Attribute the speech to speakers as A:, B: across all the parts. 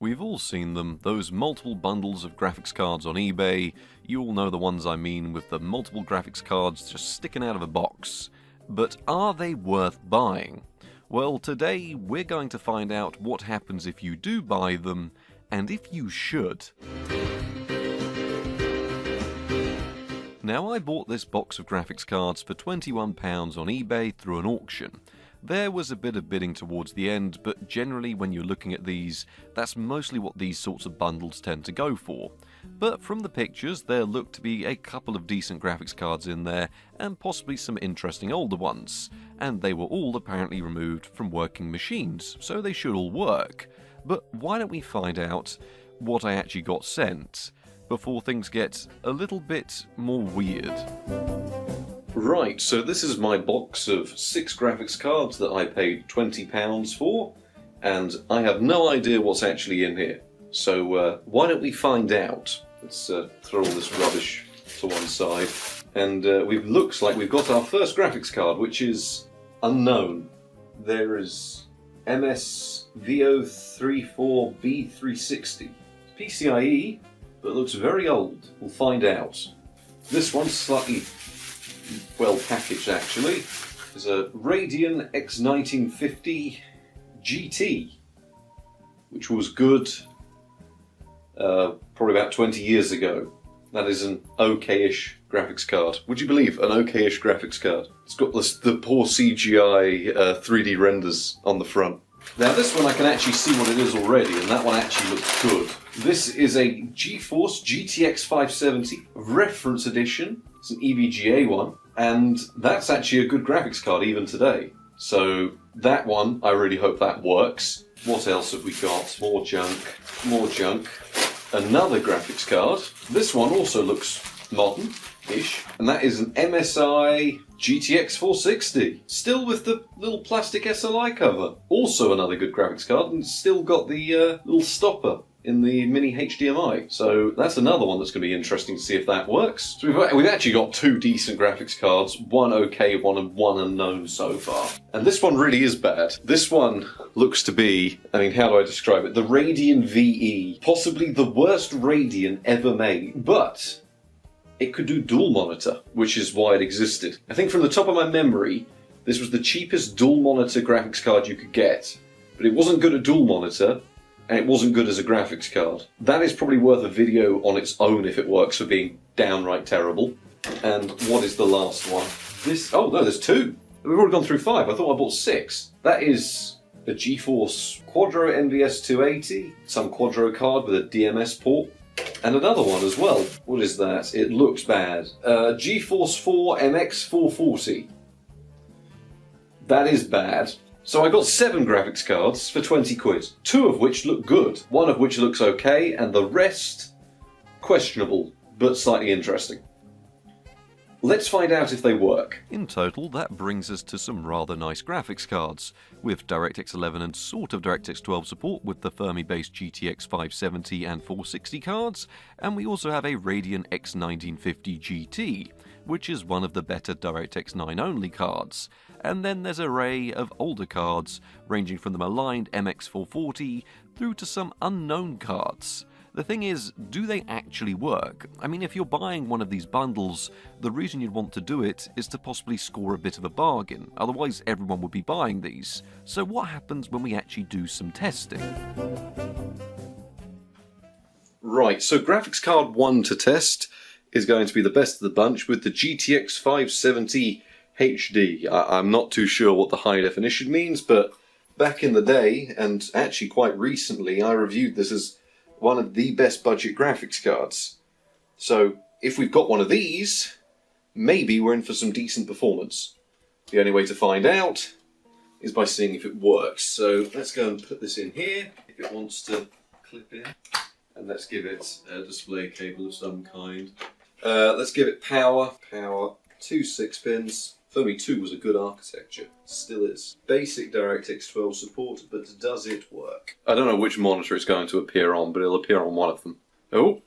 A: We've all seen them, those multiple bundles of graphics cards on eBay. You all know the ones I mean, with the multiple graphics cards just sticking out of a box. But are they worth buying? Well, today we're going to find out what happens if you do buy them, and if you should. Now, I bought this box of graphics cards for £21 on eBay through an auction. There was a bit of bidding towards the end, but generally when you're looking at these, that's mostly what these sorts of bundles tend to go for. But from the pictures, there looked to be a couple of decent graphics cards in there, and possibly some interesting older ones. And they were all apparently removed from working machines, so they should all work. But why don't we find out what I actually got sent, before things get a little bit more weird. Right, so this is my box of 6 graphics cards that I paid £20 for, and I have no idea what's actually in here. So why don't we find out? Let's throw all this rubbish to one side. And looks like we've got our first graphics card, which is unknown. There is MSVO34B360. PCIe, but it looks very old. We'll find out. This one's slightly well packaged actually. There's a Radeon X1950 GT, which was good probably about 20 years ago. That is an okay-ish graphics card. Would you believe, an okay-ish graphics card? It's got the poor CGI 3D renders on the front. Now this one I can actually see what it is already, and that one actually looks good. This is a Geforce GTX 570 reference edition. It's an EVGA one, and that's actually a good graphics card even today. So that one, I really hope that works. What else have we got? More junk, more junk. Another graphics card. This one also looks modern-ish, and that is an MSI GTX 460. Still with the little plastic SLI cover. Also another good graphics card, and still got the little stopper in the mini HDMI. So that's another one that's going to be interesting to see if that works. So we've actually got 2 decent graphics cards, one okay one and one unknown so far. And this one really is bad. This one looks to be, I mean, how do I describe it? The Radeon VE. Possibly the worst Radeon ever made, but it could do dual monitor, which is why it existed. I think from the top of my memory, this was the cheapest dual monitor graphics card you could get, but it wasn't good at dual monitor, and it wasn't good as a graphics card. That is probably worth a video on its own if it works, for being downright terrible. And what is the last one? This, oh no, there's 2. We've already gone through 5. I thought I bought 6. That is a Geforce Quadro NVS 280, some Quadro card with a DMS port, and another one as well. What is that? It looks bad. Geforce 4 MX 440. That is bad. So I got 7 graphics cards for 20 quid, 2 of which look good, 1 of which looks okay, and the rest questionable, but slightly interesting. Let's find out if they work. In total, that brings us to some rather nice graphics cards, with DirectX 11 and sort of DirectX 12 support with the Fermi-based GTX 570 and 460 cards, and we also have a Radeon X1950 GT, which is one of the better DirectX 9 only cards. And then there's an array of older cards, ranging from the maligned MX440 through to some unknown cards. The thing is, do they actually work? I mean, if you're buying one of these bundles, the reason you'd want to do it is to possibly score a bit of a bargain, otherwise everyone would be buying these. So what happens when we actually do some testing? Right, so graphics card 1 to test is going to be the best of the bunch with the GTX 570 HD. I'm not too sure what the high definition means, but back in the day, and actually quite recently, I reviewed this as one of the best budget graphics cards. So if we've got one of these, maybe we're in for some decent performance. The only way to find out is by seeing if it works. So let's go and put this in here, if it wants to clip in. And let's give it a display cable of some kind. Let's give it power. Power, 2 6-pins. Fermi 2 was a good architecture, still is. Basic DirectX 12 support, but does it work? I don't know which monitor it's going to appear on, but it'll appear on one of them. Oh,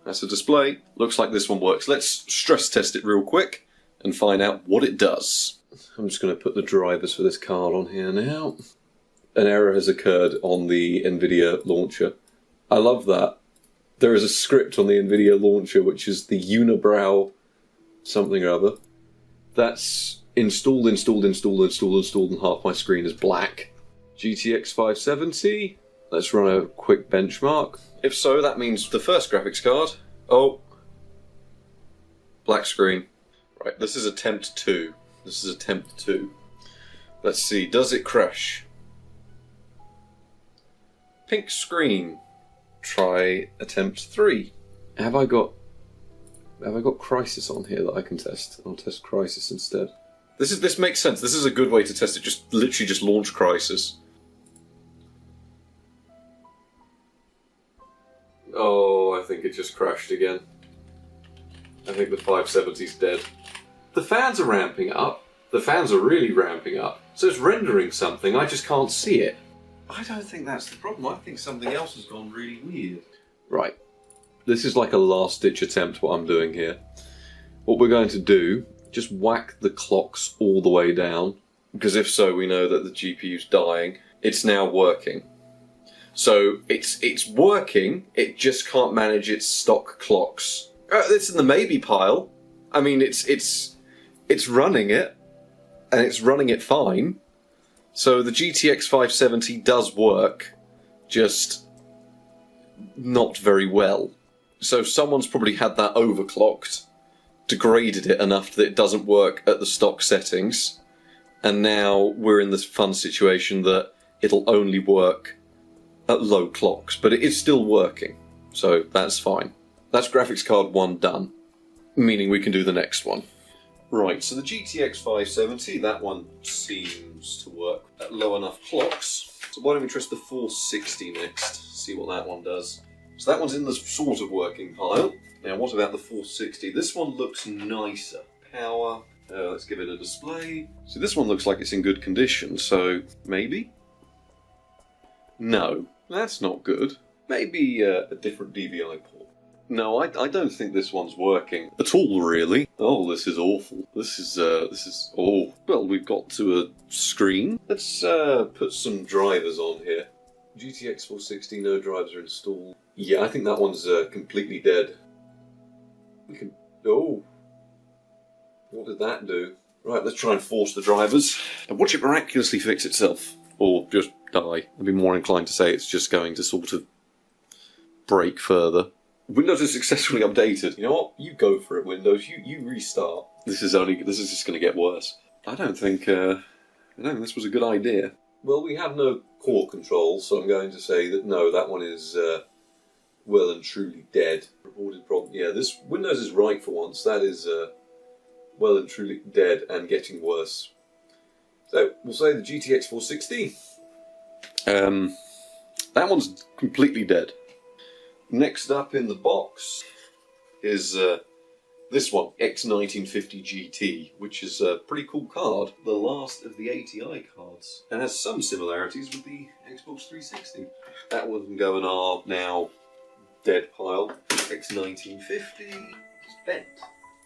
A: that's a display. Looks like this one works. Let's stress test it real quick and find out what it does. I'm just going to put the drivers for this card on here now. An error has occurred on the NVIDIA launcher. I love that. There is a script on the NVIDIA launcher which is the unibrow something or other. That's installed, and half my screen is black. GTX 570. Let's run a quick benchmark. If so, that means the first graphics card. Oh. Black screen. Right, this is attempt 2. This is attempt 2. Let's see, does it crash? Pink screen. Try attempt 3. Have I got Crisis on here that I can test? I'll test Crisis instead. This makes sense. This is a good way to test it. Just literally just launch Crisis. Oh, I think it just crashed again. I think the 570's dead. The fans are ramping up. The fans are really ramping up. So it's rendering something, I just can't see it. I don't think that's the problem. I think something else has gone really weird. Right. This is like a last-ditch attempt what I'm doing here. What we're going to do, just whack the clocks all the way down. Because if so, we know that the GPU's dying. It's now working. So it's working, it just can't manage its stock clocks. It's in the maybe pile. I mean, it's running it, and it's running it fine. So the GTX 570 does work, just not very well. So someone's probably had that overclocked, degraded it enough that it doesn't work at the stock settings, and now we're in this fun situation that it'll only work at low clocks, but it is still working, so that's fine. That's graphics card 1 done, meaning we can do the next one. Right, so the GTX 570, that one seems to work at low enough clocks. So why don't we test the 460 next, see what that one does. So that one's in the sort of working pile. Now what about the 460? This one looks nicer. Power, let's give it a display. So this one looks like it's in good condition, so maybe? No, that's not good. Maybe a different DVI port. No, I don't think this one's working at all, really. Oh, this is awful. This is, oh. Well, we've got to a screen. Let's put some drivers on here. GTX 460, no drivers are installed. Yeah, I think that one's completely dead. We can, oh. What did that do? Right, let's try and force the drivers. And watch it miraculously fix itself. Or just die. I'd be more inclined to say it's just going to sort of break further. Windows is successfully updated. You know what? You go for it, Windows. You restart. This is just going to get worse. I don't think this was a good idea. Well, we have no core control, so I'm going to say that no, that one is well and truly dead. Reported problem. Yeah, this Windows is right for once. That is well and truly dead and getting worse. So we'll say the GTX 460. That one's completely dead. Next up in the box is this one, X1950 GT, which is a pretty cool card. The last of the ATI cards, and has some similarities with the Xbox 360. That one go in our now dead pile. X1950. It's bent.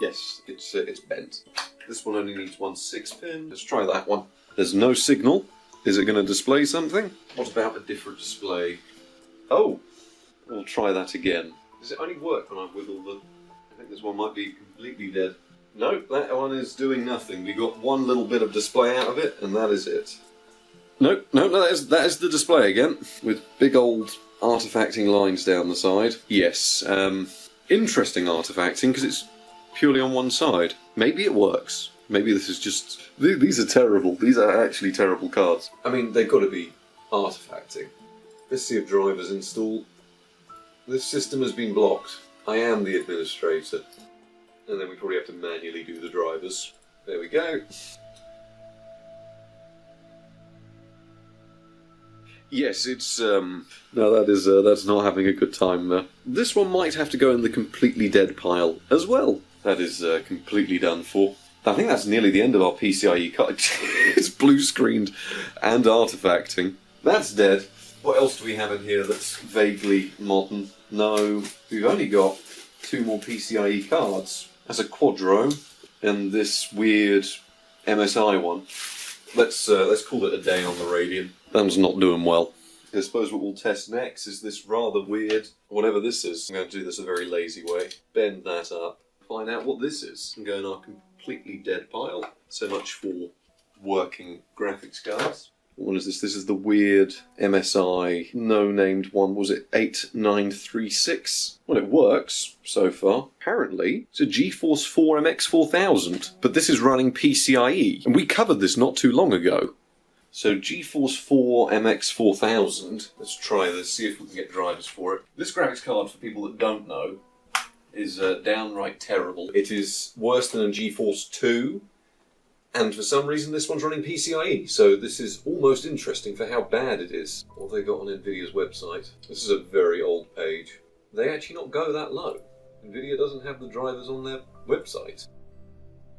A: Yes, it's bent. This one only needs one 6-pin. Let's try that one. There's no signal. Is it going to display something? What about a different display? Oh, we'll try that again. Does it only work when I wiggle the... I think this one might be completely dead. Nope, that one is doing nothing. We got one little bit of display out of it, and that is it. Nope, no, that is the display again, with big old artifacting lines down the side. Yes, interesting artifacting, because it's purely on one side. Maybe it works. Maybe this is just... These are terrible. These are actually terrible cards. I mean, they've got to be artifacting. Let's see if drivers install. This system has been blocked. I am the administrator. And then we probably have to manually do the drivers. There we go. Yes, it's, no, that's not having a good time there. This one might have to go in the completely dead pile as well. That is completely done for. I think that's nearly the end of our PCIe card. It's blue screened and artifacting. That's dead. What else do we have in here that's vaguely modern? No, we've only got 2 more PCIe cards. That's a Quadro and this weird MSI one. Let's call it a day on the Radeon. That one's not doing well. I suppose what we'll test next is this rather weird, whatever this is. I'm going to do this a very lazy way. Bend that up, find out what this is, and go in our completely dead pile. So much for working graphics cards. What is this? This is the weird MSI no-named one. Was it 8936? Well, it works so far. Apparently, it's a Geforce 4 MX 4000, but this is running PCIe, and we covered this not too long ago. So Geforce 4 MX 4000, let's try this, see if we can get drivers for it. This graphics card, for people that don't know, is downright terrible. It is worse than a Geforce 2, and for some reason this one's running PCIe, so this is almost interesting for how bad it is. What have they got on Nvidia's website? This is a very old page. They actually not go that low. Nvidia doesn't have the drivers on their website.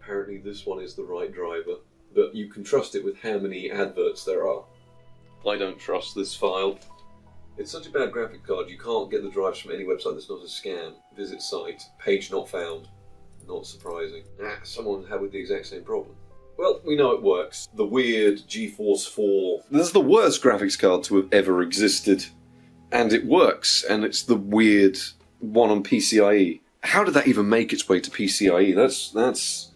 A: Apparently this one is the right driver, but you can trust it with how many adverts there are. I don't trust this file. It's such a bad graphic card, you can't get the drives from any website that's not a scam. Visit site, page not found. Not surprising. Someone had with the exact same problem. Well, we know it works. The weird Geforce 4. This is the worst graphics card to have ever existed. And it works, and it's the weird one on PCIe. How did that even make its way to PCIe? That's...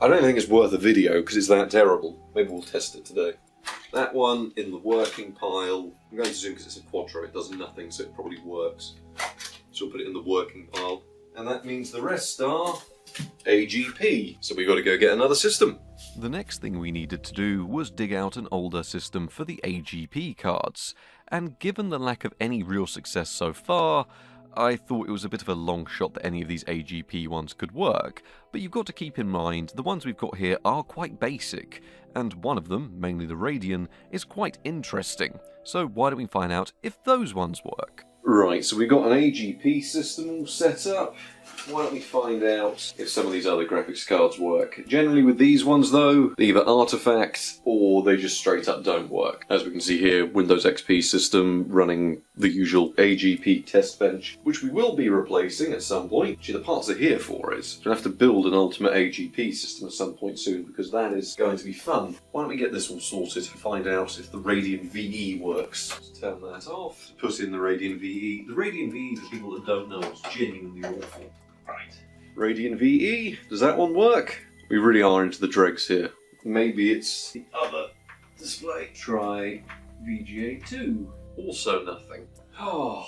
A: I don't think it's worth a video, because it's that terrible. Maybe we'll test it today. That one in the working pile. I'm going to zoom because it's a Quattro, it does nothing, so it probably works. So we'll put it in the working pile. And that means the rest are AGP. So we've got to go get another system.
B: The next thing we needed to do was dig out an older system for the AGP cards, and given the lack of any real success so far, I thought it was a bit of a long shot that any of these AGP ones could work, but you've got to keep in mind the ones we've got here are quite basic, and one of them, mainly the Radeon, is quite interesting, so why don't we find out if those ones work?
A: Right, so we've got an AGP system all set up. Why don't we find out if some of these other graphics cards work. Generally with these ones though, they either artifact or they just straight up don't work. As we can see here, Windows XP system running the usual AGP test bench, which we will be replacing at some point. Actually, the parts are here for it. We'll have to build an ultimate AGP system at some point soon because that is going to be fun. Why don't we get this all sorted and find out if the Radeon VE works. Let's turn that off. Put in the Radeon VE. The Radeon VE, for people that don't know, is genuinely awful. Right. Radeon VE, does that one work? We really are into the dregs here. Maybe it's the other display. Try VGA 2. Also nothing. Oh.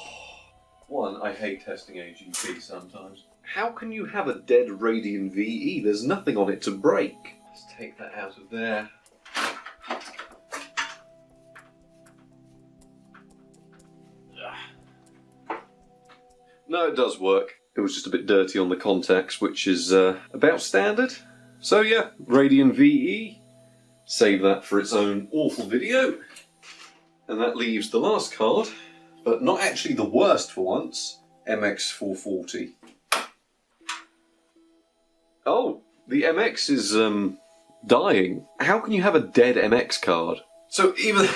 A: One, I hate testing AGP sometimes. How can you have a dead Radeon VE? There's nothing on it to break. Let's take that out of there. No, it does work. It was just a bit dirty on the contacts, which is about standard. So yeah, Radeon VE. Save that for its own awful video. And that leaves the last card, but not actually the worst for once, MX440. Oh, the MX is dying. How can you have a dead MX card? So even...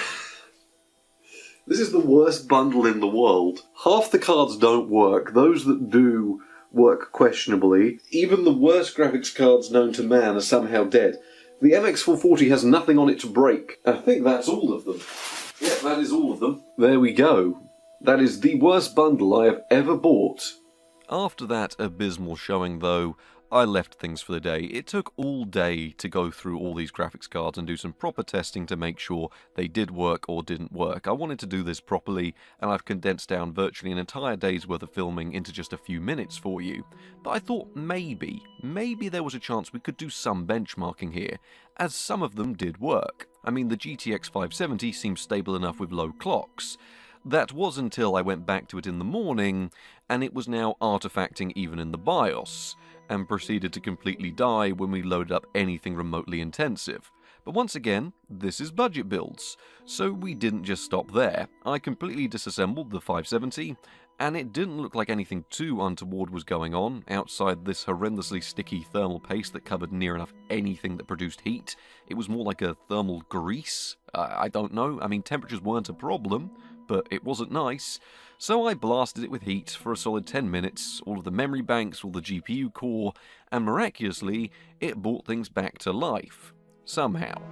A: This is the worst bundle in the world. Half the cards don't work. Those that do work questionably. Even the worst graphics cards known to man are somehow dead. The MX440 has nothing on it to break. I think that's all of them. Yeah, that is all of them. There we go. That is the worst bundle I have ever bought.
B: After that abysmal showing though, I left things for the day. It took all day to go through all these graphics cards and do some proper testing to make sure they did work or didn't work. I wanted to do this properly, and I've condensed down virtually an entire day's worth of filming into just a few minutes for you. But I thought maybe there was a chance we could do some benchmarking here, as some of them did work. I mean, the GTX 570 seems stable enough with low clocks. That was until I went back to it in the morning, and it was now artifacting even in the BIOS, and proceeded to completely die when we loaded up anything remotely intensive. But once again, this is budget builds, so we didn't just stop there. I completely disassembled the 570, and it didn't look like anything too untoward was going on outside this horrendously sticky thermal paste that covered near enough anything that produced heat. It was more like a thermal grease. I don't know, I mean temperatures weren't a problem, but it wasn't nice. So I blasted it with heat for a solid 10 minutes, all of the memory banks, all the GPU core, and miraculously, it brought things back to life. Somehow.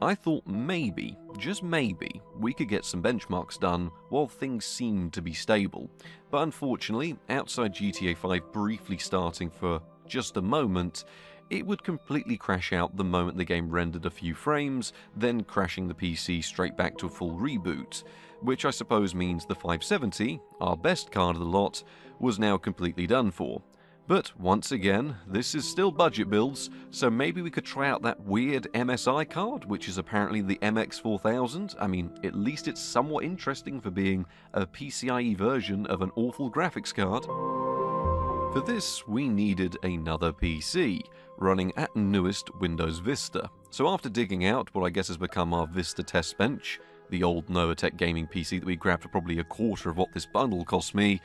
B: I thought maybe, just maybe, we could get some benchmarks done while things seemed to be stable. But unfortunately, outside GTA 5 briefly starting for just a moment, it would completely crash out the moment the game rendered a few frames, then crashing the PC straight back to a full reboot, which I suppose means the 570, our best card of the lot, was now completely done for. But once again, this is still budget builds, so maybe we could try out that weird MSI card, which is apparently the MX4000. I mean, at least it's somewhat interesting for being a PCIe version of an awful graphics card. For this, we needed another PC, running at newest Windows Vista. So after digging out what I guess has become our Vista test bench, the old Novatech gaming PC that we grabbed for probably a quarter of what this bundle cost me,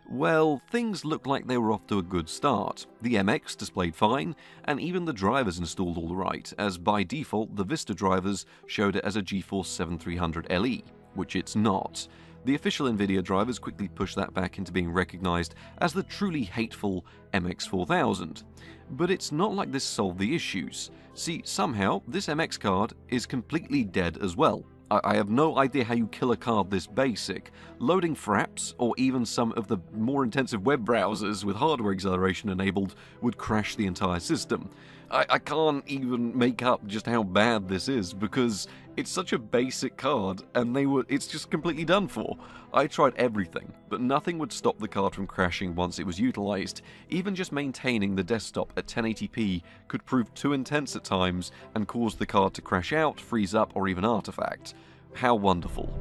B: well, things looked like they were off to a good start. The MX displayed fine, and even the drivers installed all right, as by default the Vista drivers showed it as a Geforce 7300 LE, which it's not. The official Nvidia drivers quickly pushed that back into being recognised as the truly hateful MX4000. But it's not like this solved the issues. See, somehow, this MX card is completely dead as well. I have no idea how you kill a card this basic. Loading Fraps, or even some of the more intensive web browsers with hardware acceleration enabled, would crash the entire system. I can't even make up just how bad this is, because it's such a basic card, and it's just completely done for. I tried everything, but nothing would stop the card from crashing once it was utilised. Even just maintaining the desktop at 1080p could prove too intense at times, and cause the card to crash out, freeze up, or even artifact. How wonderful.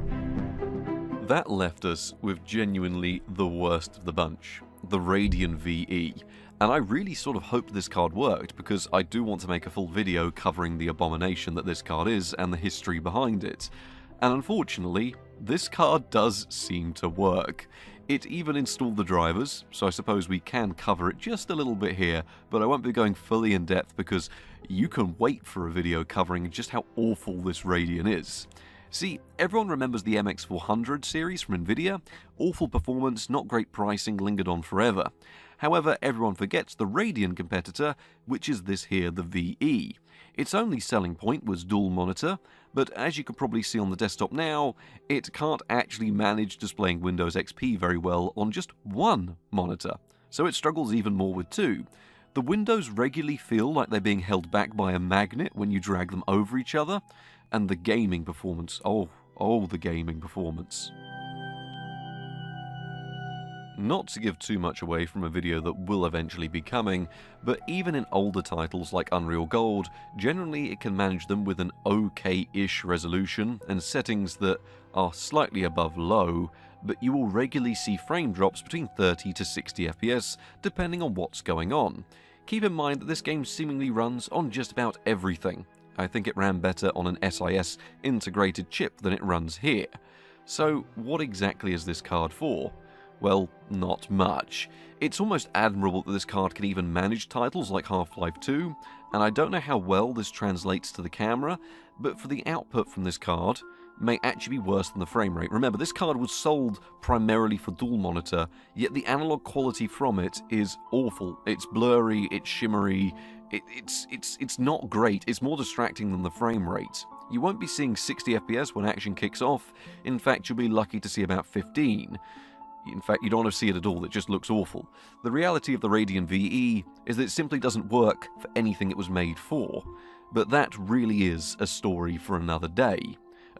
B: That left us with genuinely the worst of the bunch, the Radeon VE. And I really sort of hoped this card worked, because I do want to make a full video covering the abomination that this card is and the history behind it. And unfortunately, this card does seem to work. It even installed the drivers, so I suppose we can cover it just a little bit here, but I won't be going fully in depth because you can wait for a video covering just how awful this Radeon is. See, everyone remembers the MX400 series from Nvidia. Awful performance, not great pricing, lingered on forever. However, everyone forgets the Radeon competitor, which is this here, the VE. Its only selling point was dual monitor, but as you can probably see on the desktop now, it can't actually manage displaying Windows XP very well on just one monitor, so it struggles even more with two. The windows regularly feel like they're being held back by a magnet when you drag them over each other, and the gaming performance, oh the gaming performance. Not to give too much away from a video that will eventually be coming, but even in older titles like Unreal Gold, generally it can manage them with an okay-ish resolution and settings that are slightly above low, but you will regularly see frame drops between 30 to 60 FPS depending on what's going on. Keep in mind that this game seemingly runs on just about everything. I think it ran better on an SIS integrated chip than it runs here. So what exactly is this card for? Well, not much. It's almost admirable that this card can even manage titles like Half-Life 2, and I don't know how well this translates to the camera, but for the output from this card may actually be worse than the frame rate. Remember, this card was sold primarily for dual monitor, yet the analog quality from it is awful. It's blurry, it's shimmery, it's not great. It's more distracting than the frame rate. You won't be seeing 60 FPS when action kicks off. In fact, you'll be lucky to see about 15. In fact, you don't want to see it at all, it just looks awful. The reality of the Radeon VE is that it simply doesn't work for anything it was made for. But that really is a story for another day.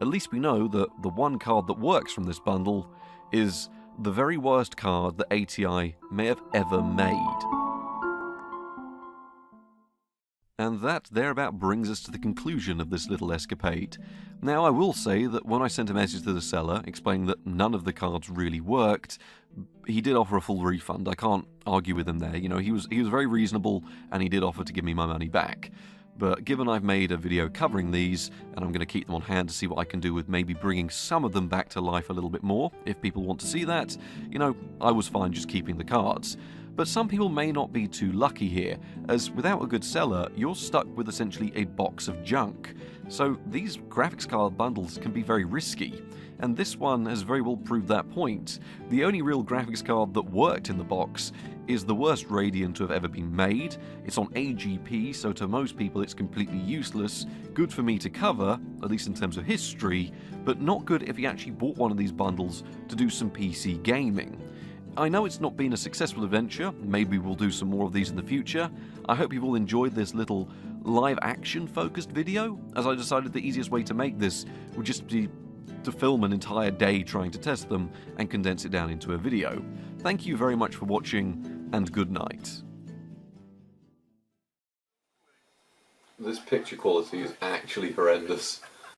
B: At least we know that the one card that works from this bundle is the very worst card that ATI may have ever made. And that thereabout brings us to the conclusion of this little escapade. Now, I will say that when I sent a message to the seller explaining that none of the cards really worked, he did offer a full refund. I can't argue with him there. You know, he was very reasonable, and he did offer to give me my money back. But given I've made a video covering these, and I'm going to keep them on hand to see what I can do with maybe bringing some of them back to life a little bit more, if people want to see that, you know, I was fine just keeping the cards. But some people may not be too lucky here, as without a good seller, you're stuck with essentially a box of junk. So these graphics card bundles can be very risky, and this one has very well proved that point. The only real graphics card that worked in the box is the worst Radeon to have ever been made. It's on AGP, so to most people it's completely useless. Good for me to cover, at least in terms of history, but not good if you actually bought one of these bundles to do some PC gaming. I know it's not been a successful adventure, maybe we'll do some more of these in the future. I hope you've all enjoyed this little live action focused video, as I decided the easiest way to make this would just be to film an entire day trying to test them and condense it down into a video. Thank you very much for watching, and good night.
A: This picture quality is actually horrendous.